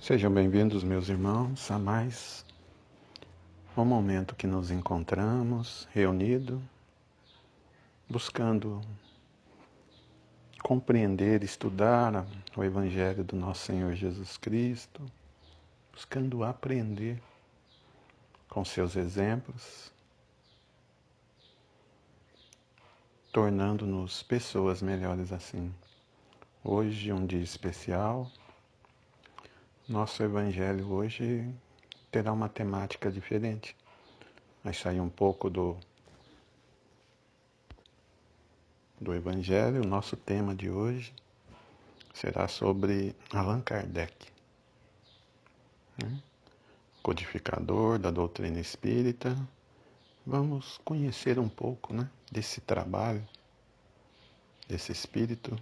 Sejam bem-vindos, meus irmãos, a mais um momento que nos encontramos reunidos, buscando compreender, estudar o Evangelho do nosso Senhor Jesus Cristo, buscando aprender com seus exemplos, tornando-nos pessoas melhores assim. Hoje, um dia especial, nosso Evangelho hoje terá uma temática diferente. Vai sair um pouco do Evangelho. O nosso tema de hoje será sobre Allan Kardec, codificador da doutrina espírita. Vamos conhecer um pouco, desse trabalho, desse espírito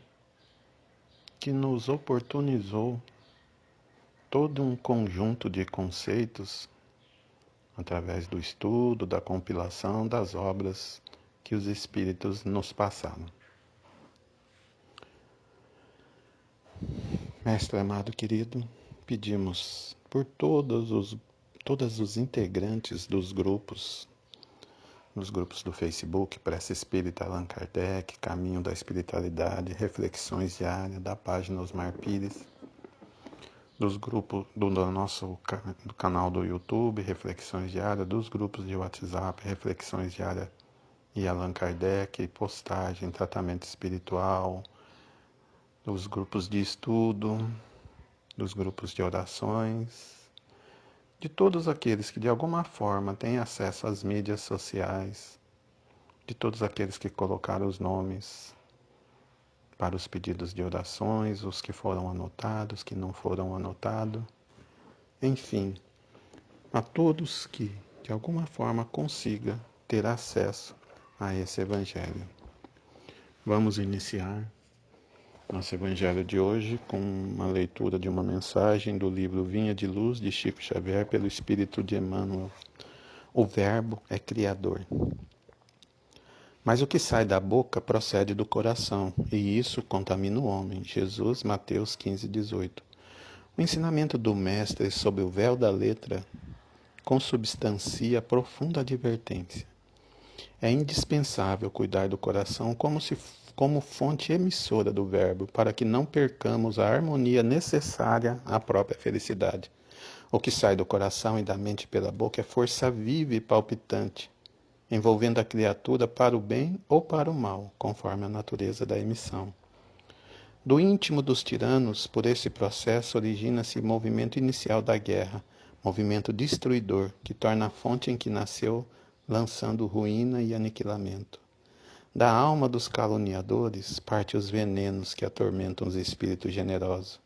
que nos oportunizou todo um conjunto de conceitos através do estudo, da compilação das obras que os espíritos nos passaram. Mestre amado querido, pedimos por todos os integrantes dos grupos, nos grupos do Facebook, Prece Espírita Allan Kardec, Caminho da Espiritualidade, Reflexões Diárias, da página Osmar Pires, dos grupos do nosso do canal do YouTube, Reflexões Diárias, dos grupos de WhatsApp, Reflexões Diárias e Allan Kardec, postagem, tratamento espiritual, dos grupos de estudo, dos grupos de orações, de todos aqueles que de alguma forma têm acesso às mídias sociais, de todos aqueles que colocaram os nomes para os pedidos de orações, os que foram anotados, que não foram anotados, enfim, a todos que de alguma forma consiga ter acesso a esse Evangelho. Vamos iniciar nosso Evangelho de hoje com uma leitura de uma mensagem do livro Vinha de Luz, de Chico Xavier, pelo Espírito de Emmanuel. O Verbo é Criador. Mas o que sai da boca procede do coração, e isso contamina o homem. Jesus, Mateus 15, 18. O ensinamento do Mestre sob o véu da letra consubstancia profunda advertência. É indispensável cuidar do coração como fonte emissora do Verbo, para que não percamos a harmonia necessária à própria felicidade. O que sai do coração e da mente pela boca é força viva e palpitante, envolvendo a criatura para o bem ou para o mal, conforme a natureza da emissão. Do íntimo dos tiranos, por esse processo, origina-se o movimento inicial da guerra, movimento destruidor, que torna a fonte em que nasceu, lançando ruína e aniquilamento. Da alma dos caluniadores parte os venenos que atormentam os espíritos generosos,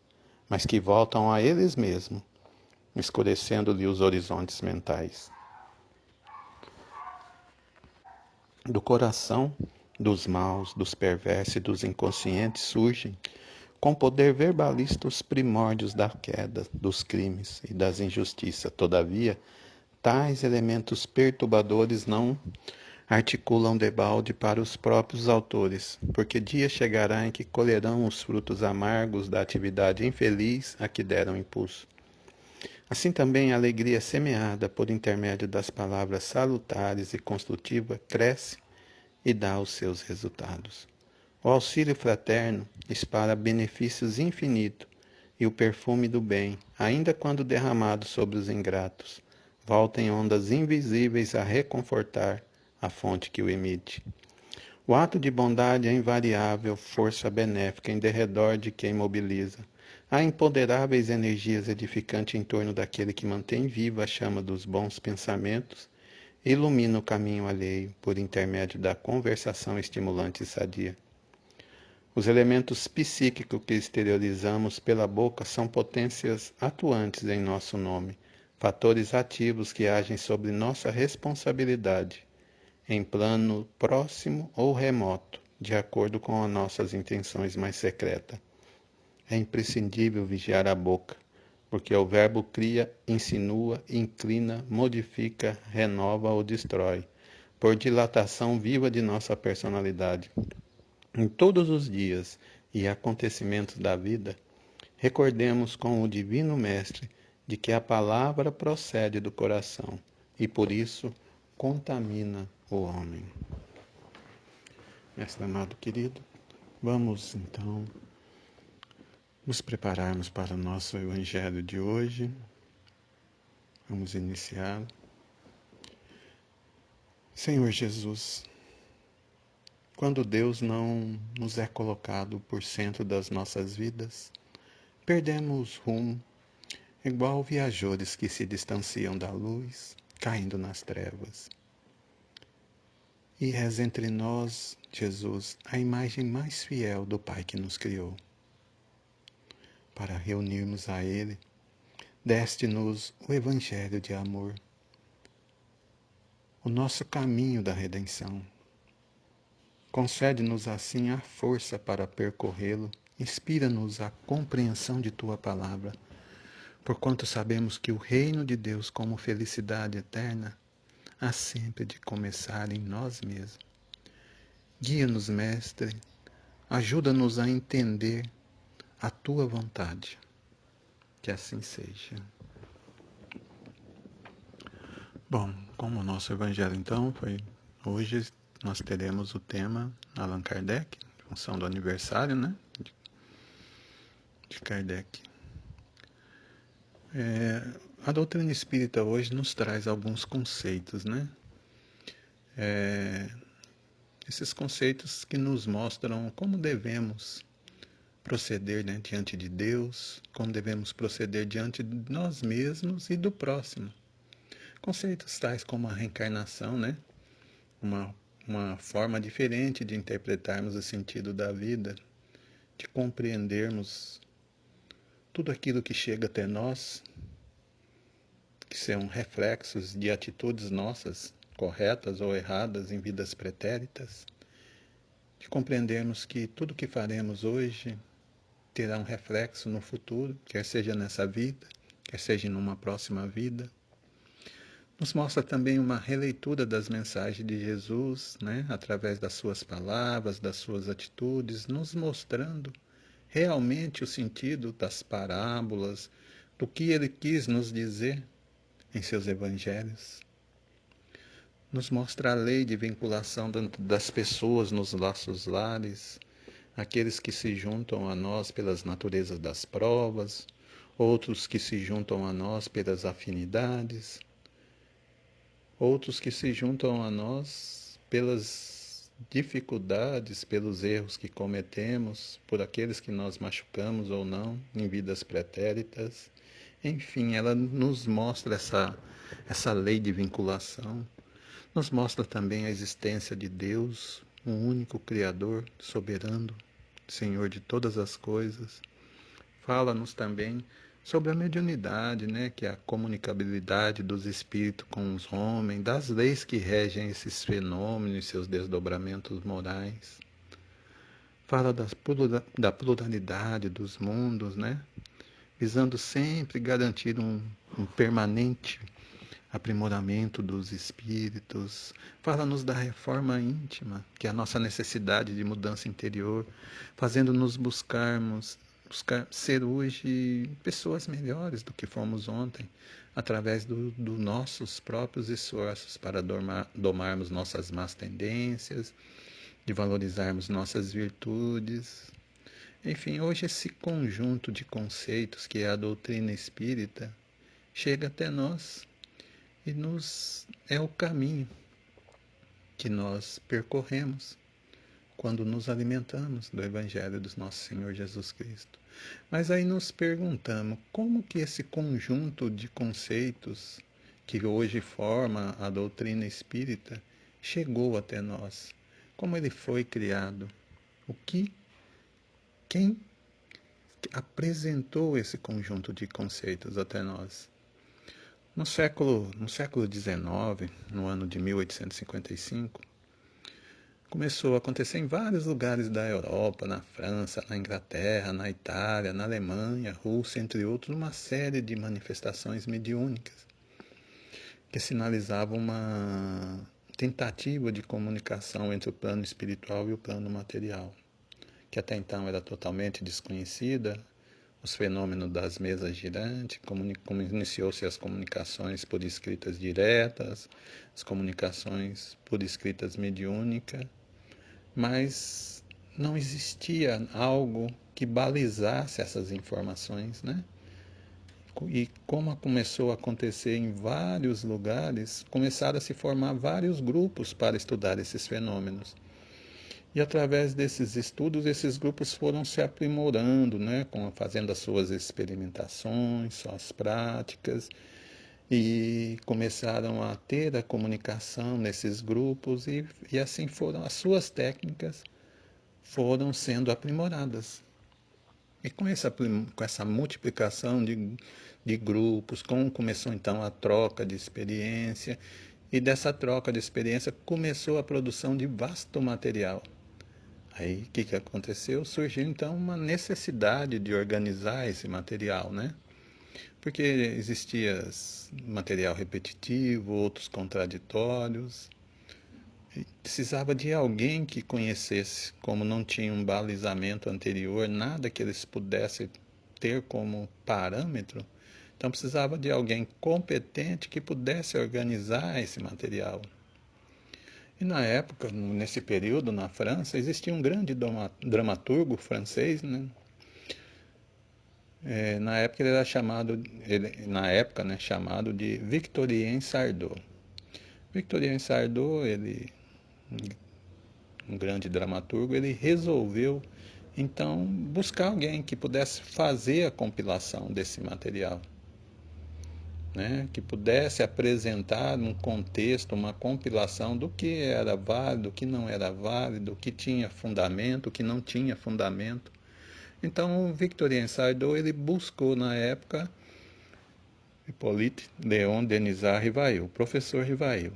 mas que voltam a eles mesmos, escurecendo-lhe os horizontes mentais. Do coração dos maus, dos perversos e dos inconscientes surgem, com poder verbalista, os primórdios da queda, dos crimes e das injustiças. Todavia, tais elementos perturbadores não articulam debalde para os próprios autores, porque dia chegará em que colherão os frutos amargos da atividade infeliz a que deram impulso. Assim também a alegria semeada por intermédio das palavras salutares e construtivas cresce e dá os seus resultados. O auxílio fraterno espalha benefícios infinitos, e o perfume do bem, ainda quando derramado sobre os ingratos, volta em ondas invisíveis a reconfortar a fonte que o emite. O ato de bondade é invariável força benéfica em derredor de quem mobiliza. Há imponderáveis energias edificantes em torno daquele que mantém viva a chama dos bons pensamentos e ilumina o caminho alheio por intermédio da conversação estimulante e sadia. Os elementos psíquicos que exteriorizamos pela boca são potências atuantes em nosso nome, fatores ativos que agem sobre nossa responsabilidade, em plano próximo ou remoto, de acordo com as nossas intenções mais secretas. É imprescindível vigiar a boca, porque o verbo cria, insinua, inclina, modifica, renova ou destrói, por dilatação viva de nossa personalidade. Em todos os dias e acontecimentos da vida, recordemos com o Divino Mestre de que a palavra procede do coração e por isso contamina o homem. Mestre amado querido, vamos então nos prepararmos para o nosso Evangelho de hoje. Vamos iniciar. Senhor Jesus, quando Deus não nos é colocado por centro das nossas vidas, perdemos rumo, igual viajores que se distanciam da luz, caindo nas trevas. E és entre nós, Jesus, a imagem mais fiel do Pai que nos criou. Para reunirmos a Ele, deste-nos o Evangelho de amor, o nosso caminho da redenção. Concede-nos assim a força para percorrê-lo, inspira-nos a compreensão de Tua palavra, porquanto sabemos que o reino de Deus como felicidade eterna há sempre de começar em nós mesmos. Guia-nos, Mestre, ajuda-nos a entender a Tua vontade. Que assim seja. Bom, como o nosso evangelho então foi hoje, nós teremos o tema Allan Kardec, em função do aniversário, né, de Kardec. A doutrina espírita hoje nos traz alguns conceitos, né? Esses conceitos que nos mostram como devemos proceder, né, diante de Deus, como devemos proceder diante de nós mesmos e do próximo. Conceitos tais como a reencarnação, né? Uma forma diferente de interpretarmos o sentido da vida, de compreendermos tudo aquilo que chega até nós, que são reflexos de atitudes nossas, corretas ou erradas em vidas pretéritas, de compreendermos que tudo que faremos hoje terá um reflexo no futuro, quer seja nessa vida, quer seja numa próxima vida. Nos mostra também uma releitura das mensagens de Jesus, né, através das suas palavras, das suas atitudes, nos mostrando realmente o sentido das parábolas, do que ele quis nos dizer em seus evangelhos. Nos mostra a lei de vinculação das pessoas nos nossos lares, aqueles que se juntam a nós pelas naturezas das provas, outros que se juntam a nós pelas afinidades, outros que se juntam a nós pelas dificuldades, pelos erros que cometemos, por aqueles que nós machucamos ou não em vidas pretéritas. Enfim, ela nos mostra essa lei de vinculação. Nos mostra também a existência de Deus, um único Criador, soberano, Senhor de todas as coisas. Fala-nos também sobre a mediunidade, né, que é a comunicabilidade dos espíritos com os homens, das leis que regem esses fenômenos e seus desdobramentos morais. Fala da pluralidade dos mundos, né, visando sempre garantir um permanente aprimoramento dos espíritos. Fala-nos da reforma íntima, que é a nossa necessidade de mudança interior, fazendo-nos buscar ser hoje pessoas melhores do que fomos ontem, através dos nossos próprios esforços para domarmos nossas más tendências, de valorizarmos nossas virtudes. Enfim, hoje esse conjunto de conceitos que é a doutrina espírita chega até nós e é o caminho que nós percorremos quando nos alimentamos do Evangelho do nosso Senhor Jesus Cristo. Mas aí nos perguntamos como que esse conjunto de conceitos que hoje forma a doutrina espírita chegou até nós? Como ele foi criado? Quem apresentou esse conjunto de conceitos até nós? No século XIX, no ano de 1855, começou a acontecer em vários lugares da Europa, na França, na Inglaterra, na Itália, na Alemanha, Rússia, entre outros, uma série de manifestações mediúnicas que sinalizavam uma tentativa de comunicação entre o plano espiritual e o plano material, que até então era totalmente desconhecida, os fenômenos das mesas girantes, como iniciou-se as comunicações por escritas diretas, as comunicações por escritas mediúnicas, mas não existia algo que balizasse essas informações, né? E como começou a acontecer em vários lugares, começaram a se formar vários grupos para estudar esses fenômenos. E através desses estudos, esses grupos foram se aprimorando, né, fazendo as suas experimentações, suas práticas, e começaram a ter a comunicação nesses grupos, e assim foram, as suas técnicas foram sendo aprimoradas. E com essa multiplicação de grupos, como começou então a troca de experiência, e dessa troca de experiência começou a produção de vasto material. Aí, o que aconteceu? Surgiu então uma necessidade de organizar esse material, né? Porque existia material repetitivo, outros contraditórios. E precisava de alguém que conhecesse, como não tinha um balizamento anterior, nada que eles pudessem ter como parâmetro. Então precisava de alguém competente que pudesse organizar esse material. E na época, nesse período, na França, existia um grande dramaturgo francês, né? Na época ele era chamado, chamado de Victorien Sardou. Victorien Sardou, um grande dramaturgo, ele resolveu então buscar alguém que pudesse fazer a compilação desse material, né? Que pudesse apresentar um contexto, uma compilação do que era válido, do que não era válido, o que tinha fundamento, o que não tinha fundamento. Então, o Victorien Sardou ele buscou na época Hippolyte Léon Denisard Rivail, o professor Rivail.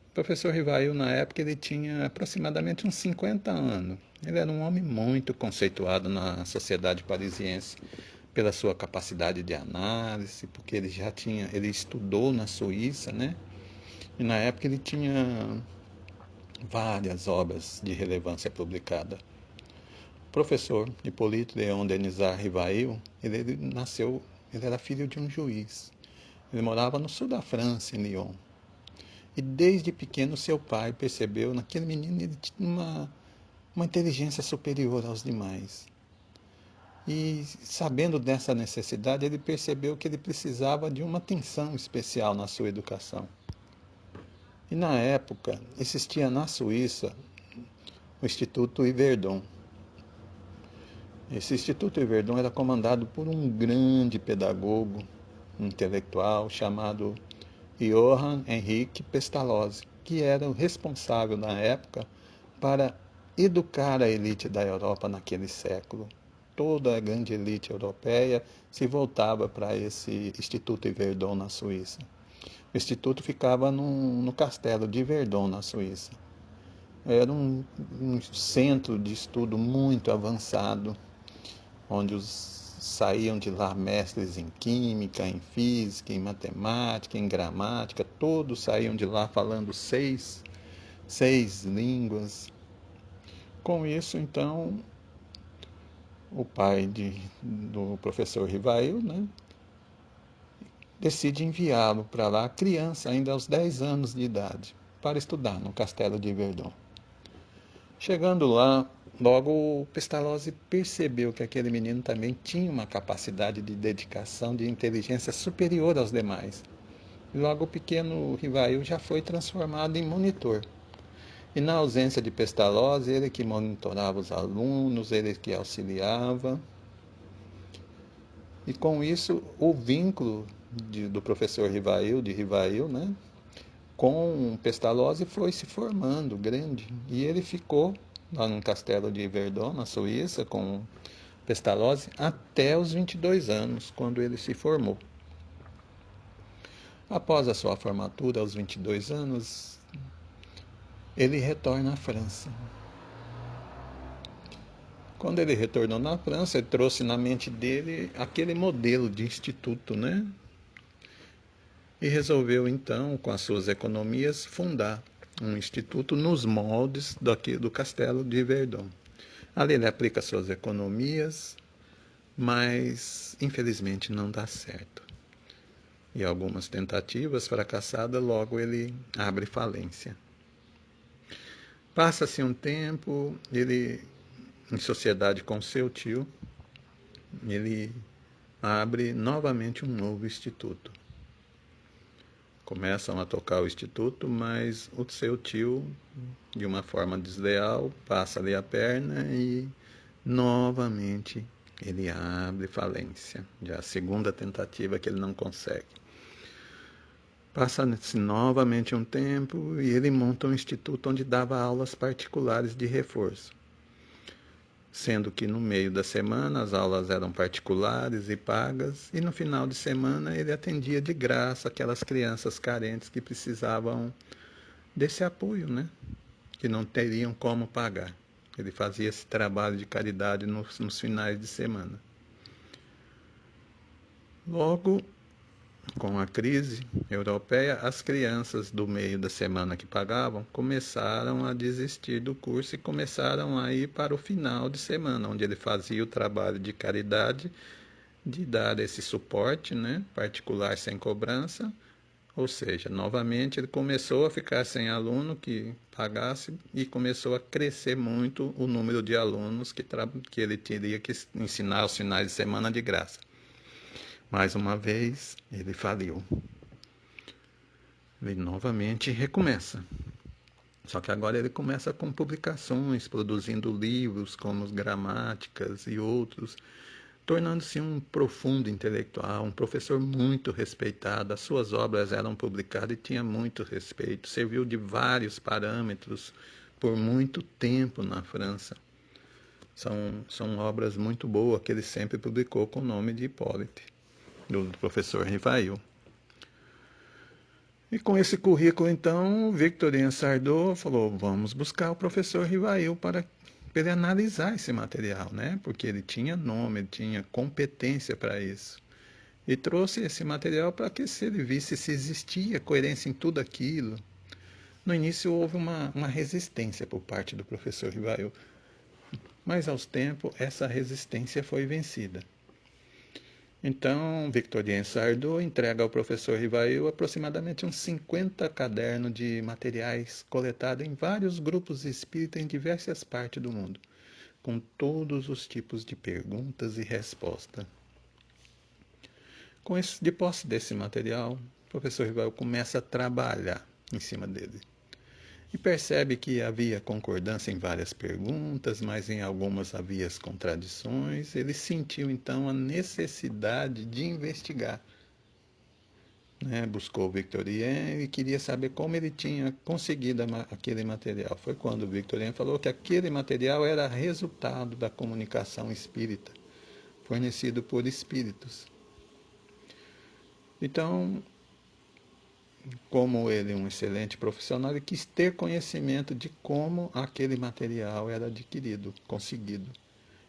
O professor Rivail, na época, ele tinha aproximadamente uns 50 anos. Ele era um homem muito conceituado na sociedade parisiense pela sua capacidade de análise, porque ele estudou na Suíça, né? E na época ele tinha várias obras de relevância publicadas. O professor Hippolyte Léon Denisard Rivail, ele era filho de um juiz. Ele morava no sul da França, em Lyon. E desde pequeno seu pai percebeu naquele menino ele tinha uma inteligência superior aos demais. E sabendo dessa necessidade, ele percebeu que ele precisava de uma atenção especial na sua educação. E na época existia na Suíça o Instituto Yverdon. Esse Instituto Yverdon era comandado por um grande pedagogo intelectual chamado Johann Henrique Pestalozzi, que era o responsável na época para educar a elite da Europa naquele século. Toda a grande elite europeia se voltava para esse Instituto Yverdon na Suíça. O instituto ficava no castelo de Yverdon, na Suíça. Era um centro de estudo muito avançado, onde saíam de lá mestres em química, em física, em matemática, em gramática, todos saíam de lá falando seis línguas. Com isso, então, o pai do professor Rivail, né, decide enviá-lo para lá, criança, ainda aos 10 anos de idade, para estudar no castelo de Yverdon. Chegando lá, logo o Pestalozzi percebeu que aquele menino também tinha uma capacidade de dedicação, de inteligência superior aos demais. E logo o pequeno Rivail já foi transformado em monitor. E na ausência de Pestalozzi, ele que monitorava os alunos, ele que auxiliava. E com isso, o vínculo do professor Rivail, né, com Pestalozzi foi se formando grande. E ele ficou lá no castelo de Yverdon, na Suíça, com Pestalozzi até os 22 anos, quando ele se formou. Após a sua formatura, aos 22 anos, ele retorna à França. Quando ele retornou na França, ele trouxe na mente dele aquele modelo de instituto, né? E resolveu então, com as suas economias, fundar um instituto nos moldes do castelo de Yverdon. Ali ele aplica suas economias, mas infelizmente não dá certo. E algumas tentativas fracassadas, logo ele abre falência. Passa-se um tempo, ele, em sociedade com seu tio, ele abre novamente um novo instituto. Começam a tocar o instituto, mas o seu tio, de uma forma desleal, passa-lhe a perna e novamente ele abre falência. Já é a segunda tentativa que ele não consegue. Passa-se novamente um tempo e ele monta um instituto onde dava aulas particulares de reforço. Sendo que no meio da semana as aulas eram particulares e pagas, e no final de semana ele atendia de graça aquelas crianças carentes que precisavam desse apoio, né? Que não teriam como pagar. Ele fazia esse trabalho de caridade nos finais de semana. Logo, com a crise europeia, as crianças do meio da semana que pagavam começaram a desistir do curso e começaram a ir para o final de semana, onde ele fazia o trabalho de caridade, de dar esse suporte, né, particular sem cobrança. Ou seja, novamente ele começou a ficar sem aluno que pagasse e começou a crescer muito o número de alunos que ele teria que ensinar aos finais de semana de graça. Mais uma vez, ele faliu. Ele novamente recomeça. Só que agora ele começa com publicações, produzindo livros como Gramáticas e outros, tornando-se um profundo intelectual, um professor muito respeitado. As suas obras eram publicadas e tinha muito respeito. Serviu de vários parâmetros por muito tempo na França. São obras muito boas que ele sempre publicou com o nome de Hippolyte, do professor Rivail. E com esse currículo, então, Victorien Sardou falou, vamos buscar o professor Rivail para ele analisar esse material, né? Porque ele tinha nome, ele tinha competência para isso. E trouxe esse material para que se ele visse se existia coerência em tudo aquilo. No início houve uma resistência por parte do professor Rivail, mas aos tempos essa resistência foi vencida. Então, Victorien Sardou entrega ao professor Rivail aproximadamente uns 50 cadernos de materiais coletados em vários grupos espíritas em diversas partes do mundo, com todos os tipos de perguntas e respostas. De posse desse material, o professor Rivail começa a trabalhar em cima dele. E percebe que havia concordância em várias perguntas, mas em algumas havia as contradições. Ele sentiu então a necessidade de investigar, né? Buscou o Victorien e queria saber como ele tinha conseguido aquele material. Foi quando o Victorien falou que aquele material era resultado da comunicação espírita, fornecido por espíritos. Então, como ele é um excelente profissional, ele quis ter conhecimento de como aquele material era adquirido, conseguido.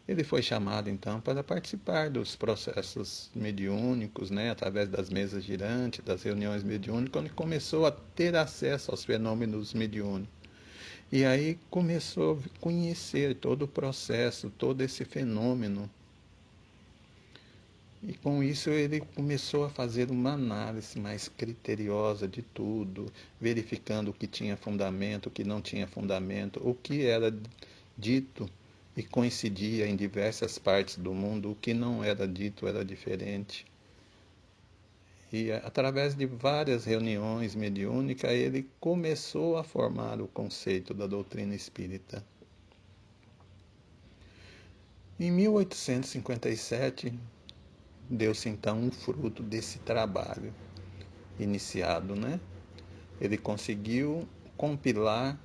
Ele foi chamado, então, para participar dos processos mediúnicos, né, através das mesas girantes, das reuniões mediúnicas, onde começou a ter acesso aos fenômenos mediúnicos. E aí começou a conhecer todo o processo, todo esse fenômeno. E com isso ele começou a fazer uma análise mais criteriosa de tudo, verificando o que tinha fundamento, o que não tinha fundamento, o que era dito e coincidia em diversas partes do mundo, o que não era dito era diferente. E através de várias reuniões mediúnicas, ele começou a formar o conceito da doutrina espírita. Em 1857, deu-se então um fruto desse trabalho iniciado, né? Ele conseguiu compilar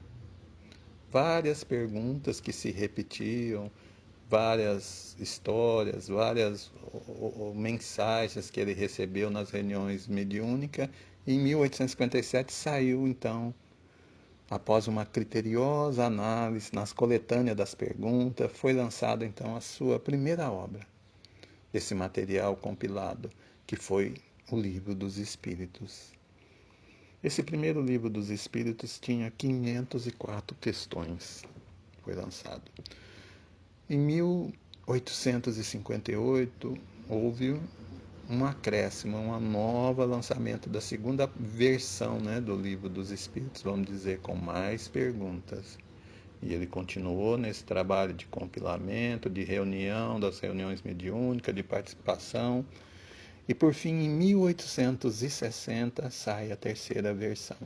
várias perguntas que se repetiam, várias histórias, várias mensagens que ele recebeu nas reuniões mediúnicas. E em 1857 saiu então, após uma criteriosa análise nas coletâneas das perguntas, foi lançada então a sua primeira obra, esse material compilado, que foi o Livro dos Espíritos. Esse primeiro Livro dos Espíritos tinha 504 questões, foi lançado. Em 1858 houve um acréscimo, uma nova lançamento da segunda versão, né, do Livro dos Espíritos, vamos dizer, com mais perguntas. E ele continuou nesse trabalho de compilamento, de reunião, das reuniões mediúnicas, de participação. E por fim, em 1860, sai a terceira versão.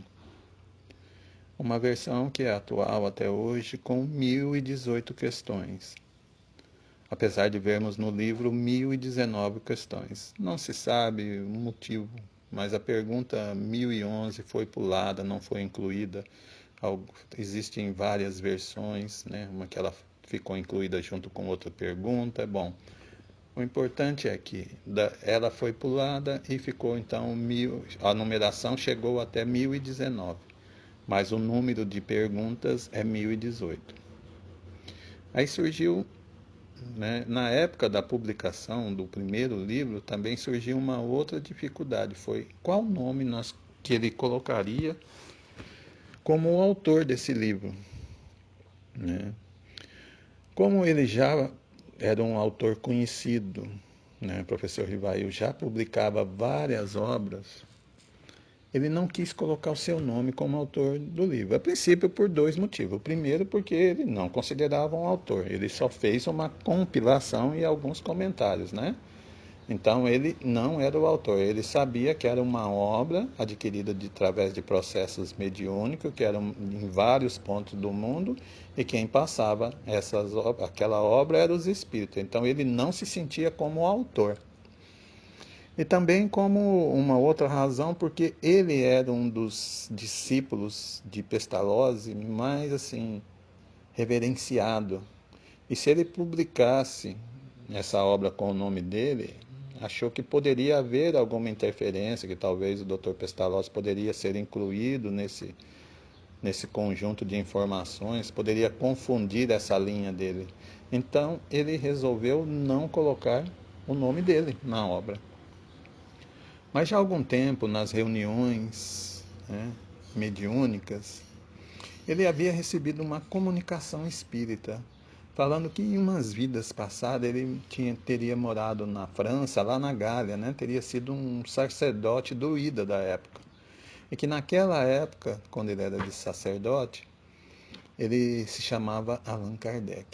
Uma versão que é atual até hoje, com 1018 questões. Apesar de vermos no livro 1019 questões. Não se sabe o motivo, mas a pergunta 1011 foi pulada, não foi incluída. Existem várias versões, né? Uma que ela ficou incluída junto com outra pergunta. Bom, o importante é que ela foi pulada e ficou então a numeração chegou até 1019, mas o número de perguntas é 1018. Aí surgiu, né, na época da publicação do primeiro livro, também surgiu uma outra dificuldade, foi qual nome que ele colocaria como o autor desse livro, né? Como ele já era um autor conhecido, né, o professor Rivail já publicava várias obras, ele não quis colocar o seu nome como autor do livro. A princípio, por dois motivos. O primeiro, porque ele não considerava um autor, ele só fez uma compilação e alguns comentários, né? Então ele não era o autor, ele sabia que era uma obra adquirida através de processos mediúnicos, que eram em vários pontos do mundo, e quem passava aquela obra eram os espíritos. Então ele não se sentia como autor. E também como uma outra razão, porque ele era um dos discípulos de Pestalozzi mais assim reverenciado. E se ele publicasse essa obra com o nome dele, achou que poderia haver alguma interferência, que talvez o Dr. Pestalozzi poderia ser incluído nesse conjunto de informações, poderia confundir essa linha dele. Então ele resolveu não colocar o nome dele na obra. Mas já há algum tempo, nas reuniões, né, mediúnicas, ele havia recebido uma comunicação espírita, falando que em umas vidas passadas ele teria morado na França, lá na Gália, né? Teria sido um sacerdote druida da época. E que naquela época, quando ele era de sacerdote, ele se chamava Allan Kardec.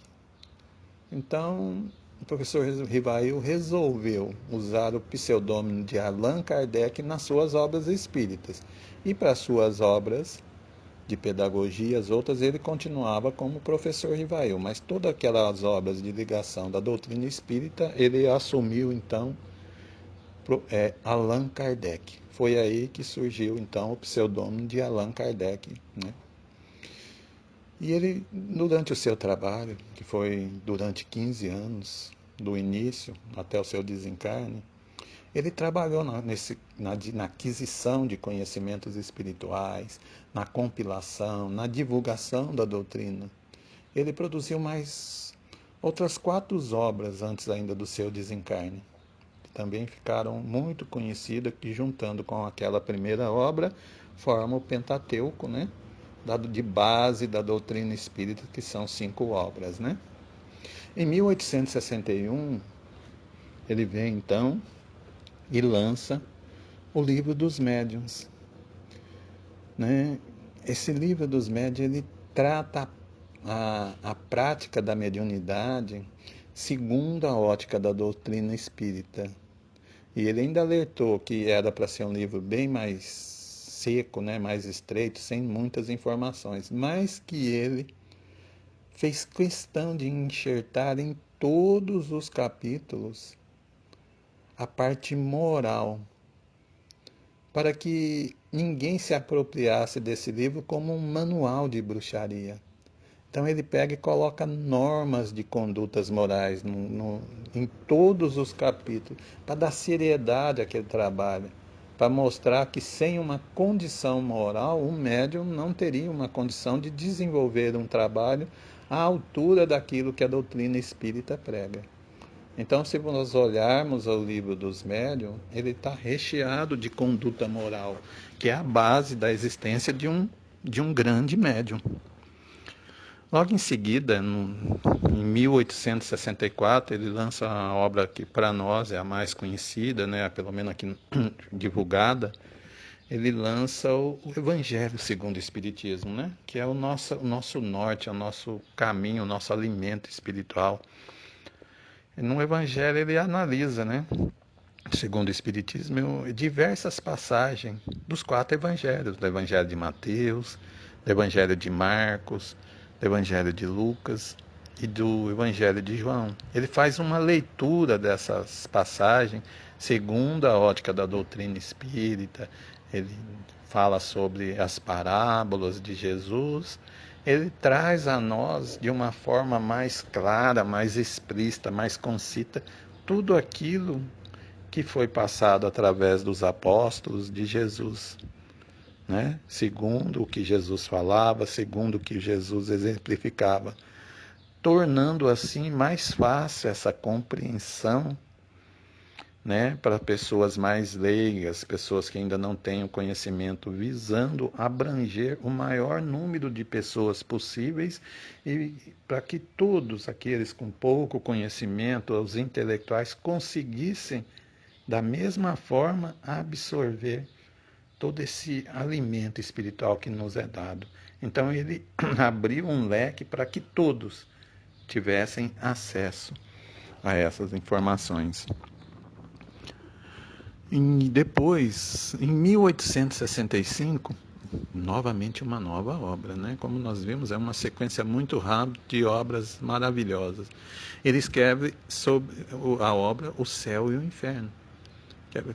Então, o professor Rivail resolveu usar o pseudônimo de Allan Kardec nas suas obras espíritas. E para suas obras de pedagogia, as outras, ele continuava como professor Rivail, mas todas aquelas obras de ligação da doutrina espírita, ele assumiu, então, Allan Kardec. Foi aí que surgiu, então, o pseudônimo de Allan Kardec, né? E ele, durante o seu trabalho, que foi durante 15 anos, do início até o seu desencarne, ele trabalhou na aquisição de conhecimentos espirituais, na compilação, na divulgação da doutrina. Ele produziu mais outras 4 obras antes ainda do seu desencarne, que também ficaram muito conhecidas, que juntando com aquela primeira obra, formam o Pentateuco, né? Dado de base da doutrina espírita, que são 5 obras, né? Em 1861, ele vem então e lança o Livro dos Médiuns, né? Esse Livro dos Médiuns, ele trata a prática da mediunidade segundo a ótica da doutrina espírita. E ele ainda alertou que era para ser um livro bem mais seco, né? Mais estreito, sem muitas informações, mas que ele fez questão de enxertar em todos os capítulos a parte moral, para que ninguém se apropriasse desse livro como um manual de bruxaria. Então ele pega e coloca normas de condutas morais em todos os capítulos, para dar seriedade àquele trabalho, para mostrar que sem uma condição moral, um médium não teria uma condição de desenvolver um trabalho à altura daquilo que a doutrina espírita prega. Então, se nós olharmos o Livro dos Médiuns, ele está recheado de conduta moral, que é a base da existência de um grande médium. Logo em seguida, em 1864, ele lança a obra que para nós é a mais conhecida, né, pelo menos aqui divulgada. Ele lança o Evangelho segundo o Espiritismo, né, que é o nosso norte, é o nosso caminho, o nosso alimento espiritual. E no Evangelho ele analisa, né, segundo o Espiritismo, diversas passagens dos 4 evangelhos, do Evangelho de Mateus, do Evangelho de Marcos, do Evangelho de Lucas e do Evangelho de João. Ele faz uma leitura dessas passagens segundo a ótica da doutrina espírita. Ele fala sobre as parábolas de Jesus. Ele traz a nós de uma forma mais clara, mais explícita, mais concisa, tudo aquilo que foi passado através dos apóstolos de Jesus, né? Segundo o que Jesus falava, segundo o que Jesus exemplificava, tornando assim mais fácil essa compreensão, né, para pessoas mais leigas, pessoas que ainda não têm o conhecimento, visando abranger o maior número de pessoas possíveis e para que todos aqueles com pouco conhecimento, os intelectuais, conseguissem da mesma forma absorver todo esse alimento espiritual que nos é dado. Então ele abriu um leque para que todos tivessem acesso a essas informações. E depois, em 1865, novamente uma nova obra, né? Como nós vimos, é uma sequência muito rápida de obras maravilhosas. Ele escreve sobre a obra O Céu e o Inferno,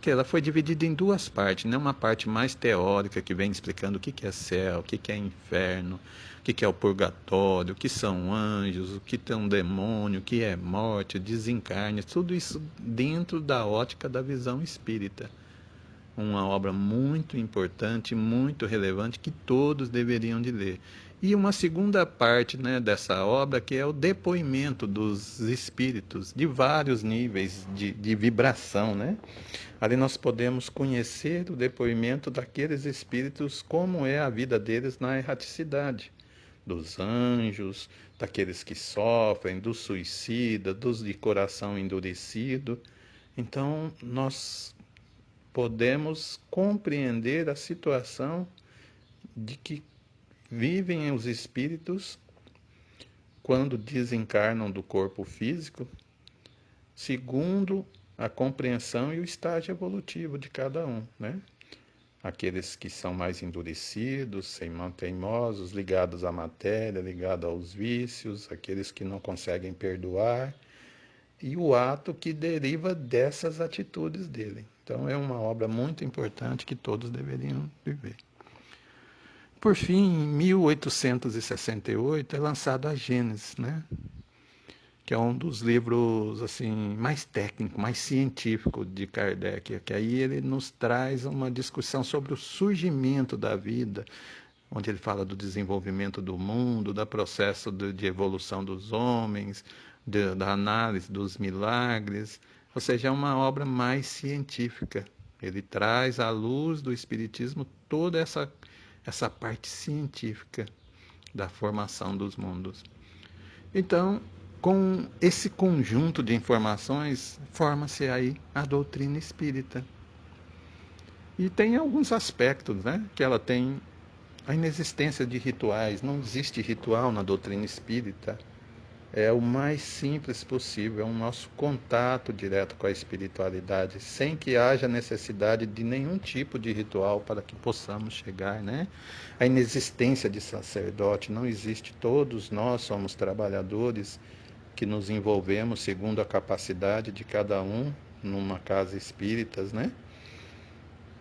que ela foi dividida em 2 partes, né? Uma parte mais teórica, que vem explicando o que é céu, o que é inferno, o que é o purgatório, o que são anjos, o que é um demônio, o que é morte, desencarne, tudo isso dentro da ótica da visão espírita. Uma obra muito importante, muito relevante, que todos deveriam de ler. E uma segunda parte, né, dessa obra, que é o depoimento dos espíritos, de vários níveis de vibração, né? Ali nós podemos conhecer o depoimento daqueles espíritos, como é a vida deles na erraticidade, dos anjos, daqueles que sofrem, dos suicidas, dos de coração endurecido. Então, nós podemos compreender a situação de que vivem os espíritos quando desencarnam do corpo físico, segundo a compreensão e o estágio evolutivo de cada um, né? Aqueles que são mais endurecidos, sem teimosos, ligados à matéria, ligados aos vícios, aqueles que não conseguem perdoar, e o ato que deriva dessas atitudes dele. Então é uma obra muito importante que todos deveriam viver. Por fim, em 1868 é lançado a Gênesis, né? Que é um dos livros assim mais técnico, mais científico de Kardec, que aí ele nos traz uma discussão sobre o surgimento da vida, onde ele fala do desenvolvimento do mundo, do processo de evolução dos homens, da análise dos milagres, ou seja, é uma obra mais científica. Ele traz à luz do Espiritismo toda essa parte científica da formação dos mundos. Então, com esse conjunto de informações, forma-se aí a doutrina espírita. E tem alguns aspectos, né, que ela tem a inexistência de rituais. Não existe ritual na doutrina espírita. É o mais simples possível, é o nosso contato direto com a espiritualidade, sem que haja necessidade de nenhum tipo de ritual para que possamos chegar, né? A inexistência de sacerdote não existe. Todos nós somos trabalhadores que nos envolvemos segundo a capacidade de cada um numa casa espírita, né?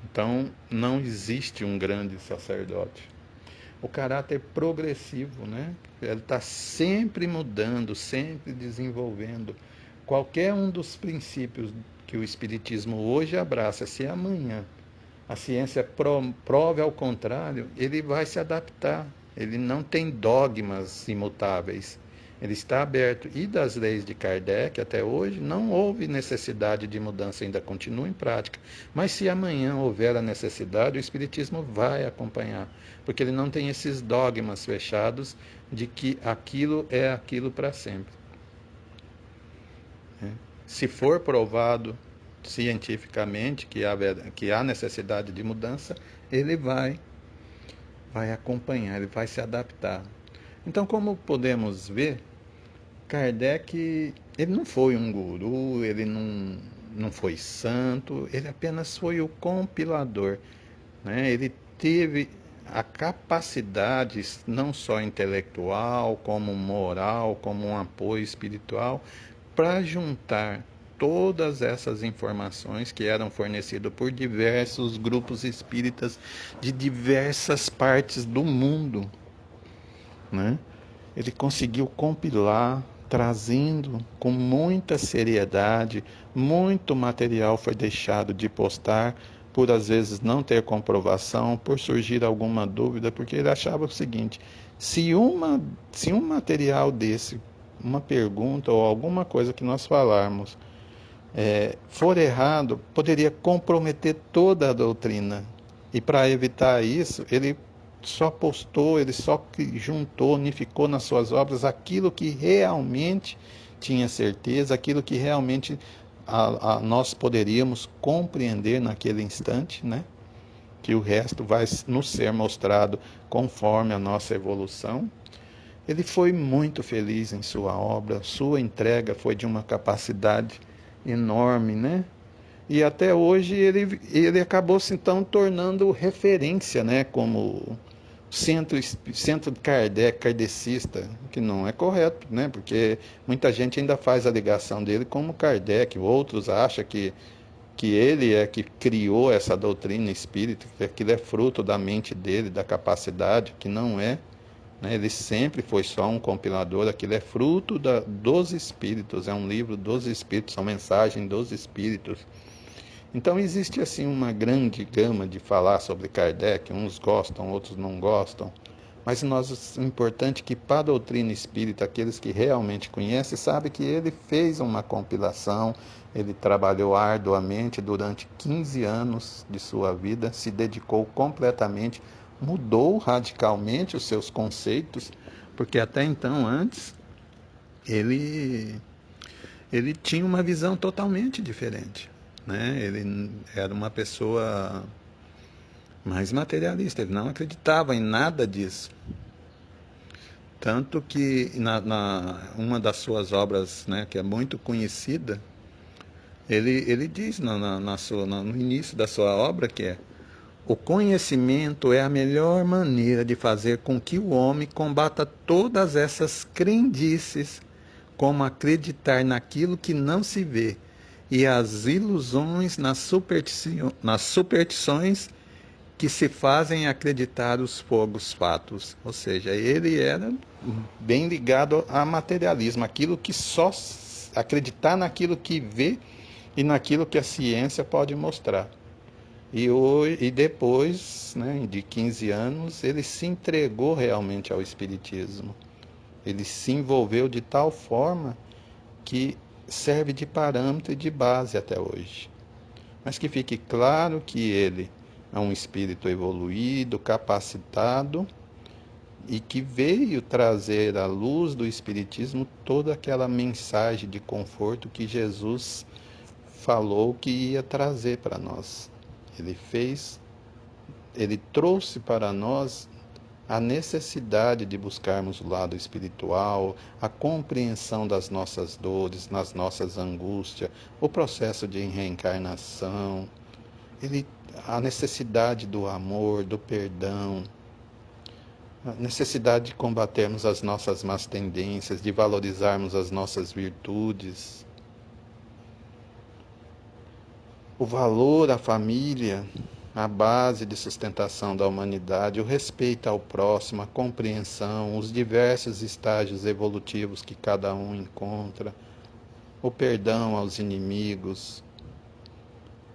Então, não existe um grande sacerdote. O caráter progressivo, né? Ele está sempre mudando, sempre desenvolvendo. Qualquer um dos princípios que o Espiritismo hoje abraça, se amanhã a ciência prove ao contrário, ele vai se adaptar. Ele não tem dogmas imutáveis. Ele está aberto. E das leis de Kardec, até hoje, não houve necessidade de mudança, ainda continua em prática. Mas se amanhã houver a necessidade, o Espiritismo vai acompanhar. Porque ele não tem esses dogmas fechados de que aquilo é aquilo para sempre. Se for provado cientificamente que há necessidade de mudança, ele vai acompanhar, ele vai se adaptar. Então, como podemos ver, Kardec, ele não foi um guru, ele não foi santo, ele apenas foi o compilador, né? Ele teve a capacidade, não só intelectual, como moral, como um apoio espiritual, para juntar todas essas informações que eram fornecidas por diversos grupos espíritas de diversas partes do mundo, né? Ele conseguiu compilar, trazendo com muita seriedade, muito material foi deixado de postar, por às vezes não ter comprovação, por surgir alguma dúvida, porque ele achava o seguinte: se um material desse, uma pergunta ou alguma coisa que nós falarmos, for errado, poderia comprometer toda a doutrina. E para evitar isso, ele só postou, ele só juntou, unificou nas suas obras aquilo que realmente tinha certeza, aquilo que realmente nós poderíamos compreender naquele instante, né? Que o resto vai nos ser mostrado conforme a nossa evolução. Ele foi muito feliz em sua obra, sua entrega foi de uma capacidade enorme, né? E até hoje ele acabou se então tornando referência, né? Como centro de Kardec, kardecista, que não é correto, né? Porque muita gente ainda faz a ligação dele como Kardec, outros acham que ele é que criou essa doutrina espírita, que aquilo é fruto da mente dele, da capacidade, que não é. Né? Ele sempre foi só um compilador, aquilo é fruto dos espíritos, é um livro dos espíritos, são mensagens dos espíritos. Então existe assim uma grande gama de falar sobre Kardec, uns gostam, outros não gostam, mas o importante é que para a doutrina espírita, aqueles que realmente conhecem, sabem que ele fez uma compilação, ele trabalhou arduamente durante 15 anos de sua vida, se dedicou completamente, mudou radicalmente os seus conceitos, porque até então, antes, ele, ele tinha uma visão totalmente diferente. Né? Ele era uma pessoa mais materialista, ele não acreditava em nada disso. Tanto que uma das suas obras, né, que é muito conhecida, ele diz no início da sua obra que o conhecimento é a melhor maneira de fazer com que o homem combata todas essas crendices, como acreditar naquilo que não se vê, e as ilusões nas superstições que se fazem acreditar os fogos fatos. Ou seja, ele era bem ligado a materialismo, aquilo que só acreditar naquilo que vê e naquilo que a ciência pode mostrar. E depois, né, de 15 anos, ele se entregou realmente ao Espiritismo. Ele se envolveu de tal forma que serve de parâmetro e de base até hoje. Mas que fique claro que ele é um espírito evoluído, capacitado e que veio trazer à luz do Espiritismo toda aquela mensagem de conforto que Jesus falou que ia trazer para nós. Ele trouxe para nós a necessidade de buscarmos o lado espiritual, a compreensão das nossas dores, nas nossas angústias, o processo de reencarnação, a necessidade do amor, do perdão, a necessidade de combatermos as nossas más tendências, de valorizarmos as nossas virtudes, o valor à família, a base de sustentação da humanidade, o respeito ao próximo, a compreensão, os diversos estágios evolutivos que cada um encontra, o perdão aos inimigos.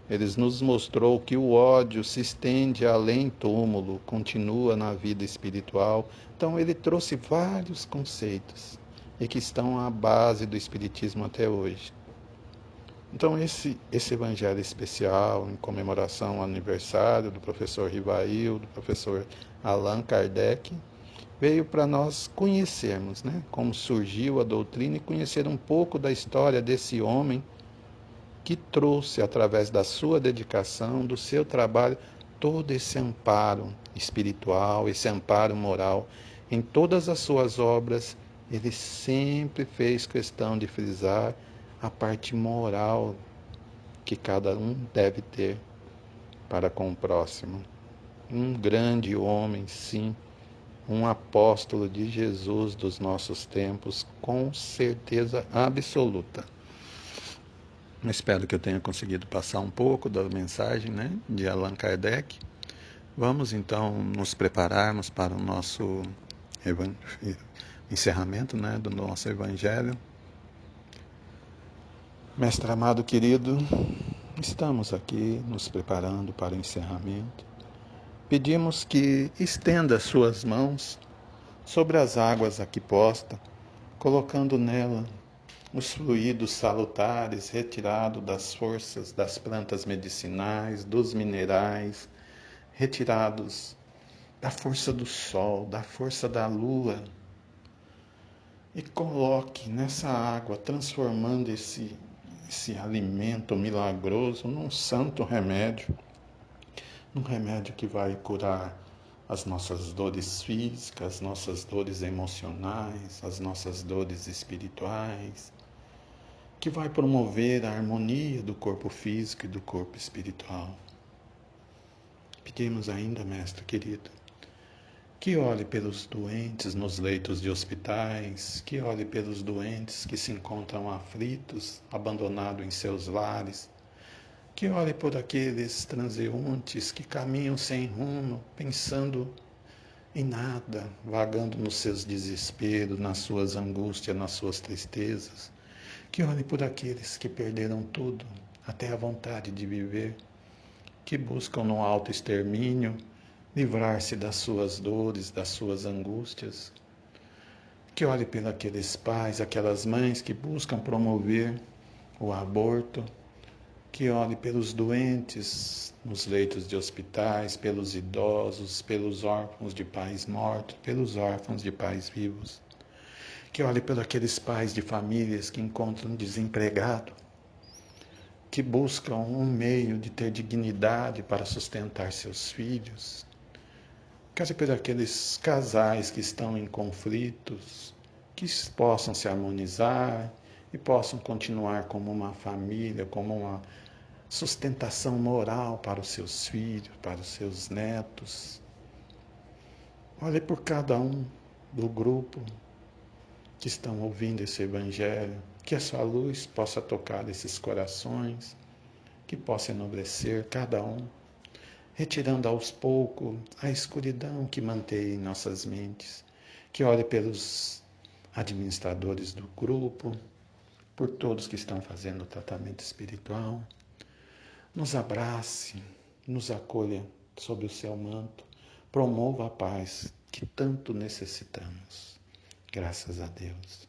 Ele nos mostrou que o ódio se estende além túmulo, continua na vida espiritual. Então ele trouxe vários conceitos. e que estão à base do Espiritismo até hoje. Então, esse evangelho especial, em comemoração ao aniversário do professor Rivail, do professor Allan Kardec, veio para nós conhecermos, né, como surgiu a doutrina e conhecer um pouco da história desse homem que trouxe, através da sua dedicação, do seu trabalho, todo esse amparo espiritual, esse amparo moral. Em todas as suas obras, ele sempre fez questão de frisar a parte moral que cada um deve ter para com o próximo. Um grande homem, sim, um apóstolo de Jesus dos nossos tempos, com certeza absoluta. Espero que eu tenha conseguido passar um pouco da mensagem, né, de Allan Kardec. Vamos então nos prepararmos para o nosso encerramento, né, do nosso Evangelho. Mestre amado querido, estamos aqui nos preparando para o encerramento. Pedimos que estenda suas mãos sobre as águas aqui postas, colocando nela os fluidos salutares retirados das forças das plantas medicinais, dos minerais, retirados da força do sol, da força da lua, e coloque nessa água, transformando esse alimento milagroso num santo remédio, num remédio que vai curar as nossas dores físicas, as nossas dores emocionais, as nossas dores espirituais, que vai promover a harmonia do corpo físico e do corpo espiritual. Pedimos ainda, Mestre querido, que olhe pelos doentes nos leitos de hospitais, que olhe pelos doentes que se encontram aflitos, abandonados em seus lares, que olhe por aqueles transeuntes que caminham sem rumo, pensando em nada, vagando nos seus desesperos, nas suas angústias, nas suas tristezas, que olhe por aqueles que perderam tudo, até a vontade de viver, que buscam no autoextermínio livrar-se das suas dores, das suas angústias, que olhe por aqueles pais, aquelas mães que buscam promover o aborto, que olhe pelos doentes nos leitos de hospitais, pelos idosos, pelos órfãos de pais mortos, pelos órfãos de pais vivos, que olhe por aqueles pais de famílias que encontram desempregado, que buscam um meio de ter dignidade para sustentar seus filhos, que olhe por aqueles casais que estão em conflitos, que possam se harmonizar e possam continuar como uma família, como uma sustentação moral para os seus filhos, para os seus netos. Olhe por cada um do grupo que estão ouvindo esse Evangelho, que a sua luz possa tocar esses corações, que possa enobrecer cada um, retirando aos poucos a escuridão que mantém em nossas mentes, que olhe pelos administradores do grupo, por todos que estão fazendo o tratamento espiritual, nos abrace, nos acolha sob o seu manto, promova a paz que tanto necessitamos. Graças a Deus.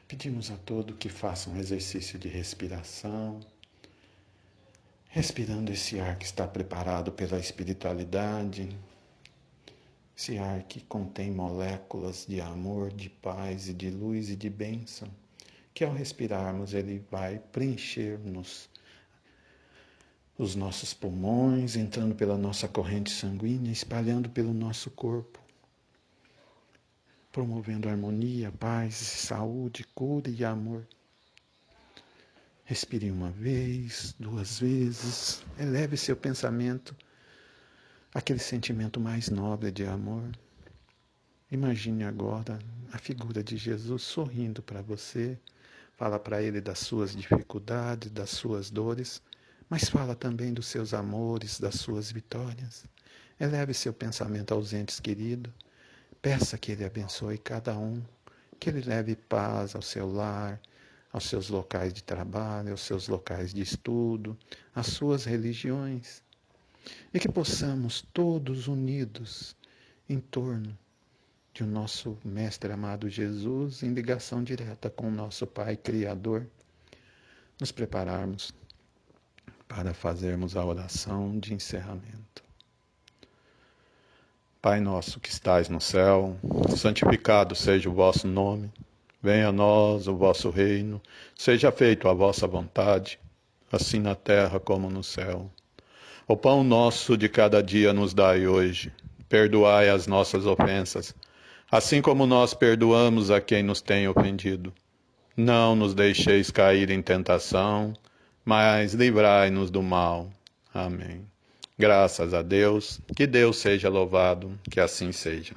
Pedimos a todos que façam um exercício de respiração, respirando esse ar que está preparado pela espiritualidade, esse ar que contém moléculas de amor, de paz e de luz e de bênção, que ao respirarmos ele vai preencher-nos os nossos pulmões, entrando pela nossa corrente sanguínea, espalhando pelo nosso corpo, promovendo harmonia, paz, saúde, cura e amor. Respire uma vez, duas vezes, eleve seu pensamento àquele sentimento mais nobre de amor. Imagine agora a figura de Jesus sorrindo para você, fala para ele das suas dificuldades, das suas dores, mas fala também dos seus amores, das suas vitórias. Eleve seu pensamento aos entes queridos, peça que ele abençoe cada um, que ele leve paz ao seu lar, aos seus locais de trabalho, aos seus locais de estudo, às suas religiões, e que possamos todos unidos em torno de o nosso Mestre amado Jesus, em ligação direta com o nosso Pai Criador, nos prepararmos para fazermos a oração de encerramento. Pai nosso que estais no céu, santificado seja o vosso nome. Venha a nós o vosso reino, seja feita a vossa vontade, assim na terra como no céu. O pão nosso de cada dia nos dai hoje. Perdoai as nossas ofensas, assim como nós perdoamos a quem nos tem ofendido. Não nos deixeis cair em tentação, mas livrai-nos do mal. Amém. Graças a Deus, que Deus seja louvado, que assim seja.